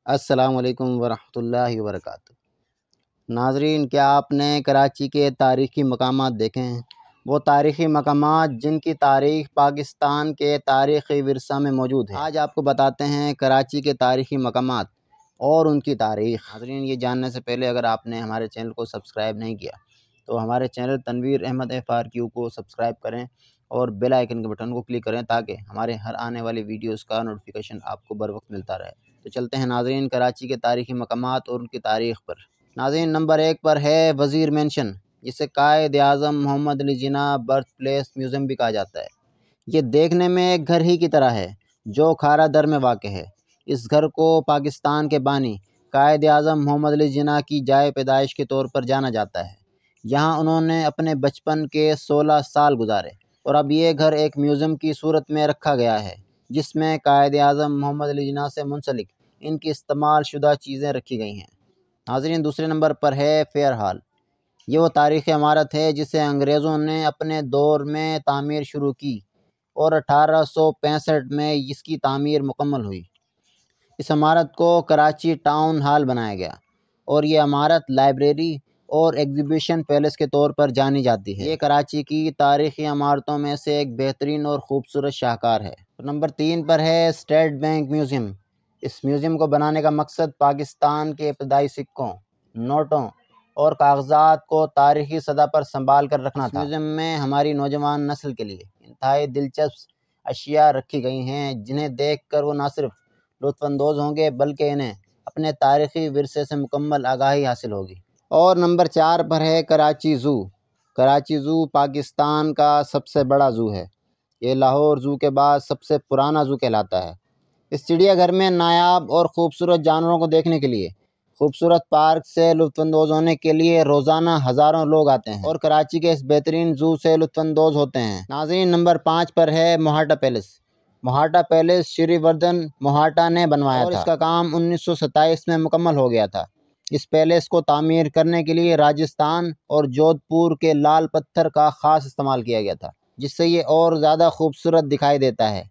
السلام علیکم ورحمۃ اللہ وبرکاتہ۔ ناظرین، کیا آپ نے کراچی کے تاریخی مقامات دیکھے ہیں؟ وہ تاریخی مقامات جن کی تاریخ پاکستان کے تاریخی ورثہ میں موجود ہے۔ آج آپ کو بتاتے ہیں کراچی کے تاریخی مقامات اور ان کی تاریخ۔ ناظرین، یہ جاننے سے پہلے اگر آپ نے ہمارے چینل کو سبسکرائب نہیں کیا تو ہمارے چینل تنویر احمد FRQ کو سبسکرائب کریں اور بیل آئیکن کے بٹن کو کلک کریں تاکہ ہمارے ہر آنے والی ویڈیوز کا نوٹیفیکیشن آپ کو بر وقت ملتا رہے۔ تو چلتے ہیں ناظرین کراچی کے تاریخی مقامات اور ان کی تاریخ پر۔ ناظرین، نمبر 1 پر ہے وزیر مینشن، جسے قائد اعظم محمد Ali Jinnah birth place museum بھی کہا جاتا ہے۔ یہ دیکھنے میں ایک گھر ہی کی طرح ہے جو کھارا در میں واقع ہے۔ اس گھر کو پاکستان کے بانی قائد اعظم محمد علی جناح کی جائے پیدائش کے طور پر جانا جاتا ہے۔ یہاں انہوں نے اپنے بچپن کے 16 سال گزارے اور اب یہ گھر ایک میوزیم کی صورت میں رکھا گیا ہے جس میں قائد اعظم محمد علی جناح سے منسلک ان کی استعمال شدہ چیزیں رکھی گئی ہیں۔ ناظرین، دوسرے نمبر پر ہے فیئر ہال۔ یہ وہ تاریخی عمارت ہے جسے انگریزوں نے اپنے دور میں تعمیر شروع کی اور 1865 میں اس کی تعمیر مکمل ہوئی۔ اس عمارت کو کراچی ٹاؤن ہال بنایا گیا اور یہ عمارت لائبریری اور ایگزیبیشن پیلس کے طور پر جانی جاتی ہے۔ یہ کراچی کی تاریخی عمارتوں میں سے ایک بہترین اور خوبصورت شاہکار ہے۔ نمبر 3 پر ہے اسٹیٹ بینک میوزیم۔ اس میوزیم کو بنانے کا مقصد پاکستان کے ابتدائی سکوں، نوٹوں اور کاغذات کو تاریخی سطح پر سنبھال کر رکھنا تھا۔ میوزیم میں ہماری نوجوان نسل کے لیے انتہائی دلچسپ اشیاء رکھی گئی ہیں جنہیں دیکھ کر وہ نہ صرف لطف اندوز ہوں گے بلکہ انہیں اپنے تاریخی ورثے سے مکمل آگاہی حاصل ہوگی۔ اور نمبر 4 پر ہے کراچی زو۔ کراچی زو پاکستان کا سب سے بڑا زو ہے۔ یہ لاہور زو کے بعد سب سے پرانا زو کہلاتا ہے۔ اس چڑیا گھر میں نایاب اور خوبصورت جانوروں کو دیکھنے کے لیے، خوبصورت پارک سے لطف اندوز ہونے کے لیے روزانہ ہزاروں لوگ آتے ہیں اور کراچی کے اس بہترین زو سے لطف اندوز ہوتے ہیں۔ ناظرین، نمبر 5 پر ہے موہاٹا پیلس۔ موہاٹا پیلس شری وردھن موہاٹا نے بنوایا تھا اور اس کا کام 1927 میں مکمل ہو گیا تھا۔ اس پیلس کو تعمیر کرنے کے لیے راجستھان اور جودھ پور کے لال پتھر کا خاص استعمال کیا گیا تھا جس سے یہ اور زیادہ خوبصورت دکھائی دیتا ہے۔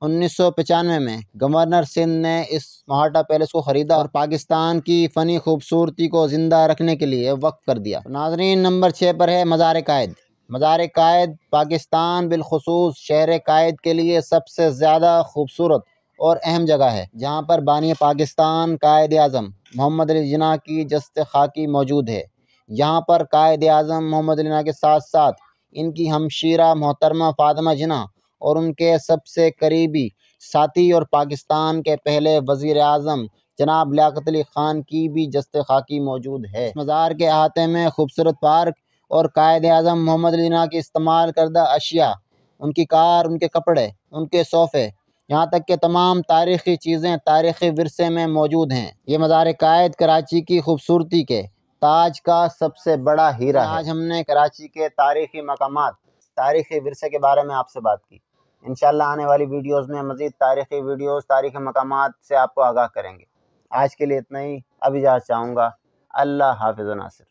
1995 میں گورنر سندھ نے اس موہاٹا پیلس کو خریدا اور پاکستان کی فنی خوبصورتی کو زندہ رکھنے کے لیے وقف کر دیا۔ ناظرین، نمبر 6 پر ہے مزار قائد۔ مزار قائد پاکستان بالخصوص شہر قائد کے لیے سب سے زیادہ خوبصورت اور اہم جگہ ہے، جہاں پر بانی پاکستان قائد اعظم محمد علی جناح کی جسد خاکی موجود ہے۔ یہاں پر قائد اعظم محمد علی جناح کے ساتھ ساتھ ان کی ہمشیرہ محترمہ فاطمہ جناح اور ان کے سب سے قریبی ساتھی اور پاکستان کے پہلے وزیر اعظم جناب لیاقت علی خان کی بھی جسد خاکی موجود ہے۔ اس مزار کے احاطے میں خوبصورت پارک اور قائد اعظم محمد علی جناح کی استعمال کردہ اشیاء، ان کی کار، ان کے کپڑے، ان کے صوفے، یہاں تک کہ تمام تاریخی چیزیں تاریخی ورثے میں موجود ہیں۔ یہ مزار قائد کراچی کی خوبصورتی کے تاج کا سب سے بڑا ہیرا ہے۔ آج ہم نے کراچی کے تاریخی مقامات، تاریخی ورثے کے بارے میں آپ سے بات کی۔ انشاءاللہ آنے والی ویڈیوز میں مزید تاریخی ویڈیوز، تاریخی مقامات سے آپ کو آگاہ کریں گے۔ آج کے لیے اتنا ہی، اب اجازت چاہوں گا۔ اللہ حافظ و ناصر۔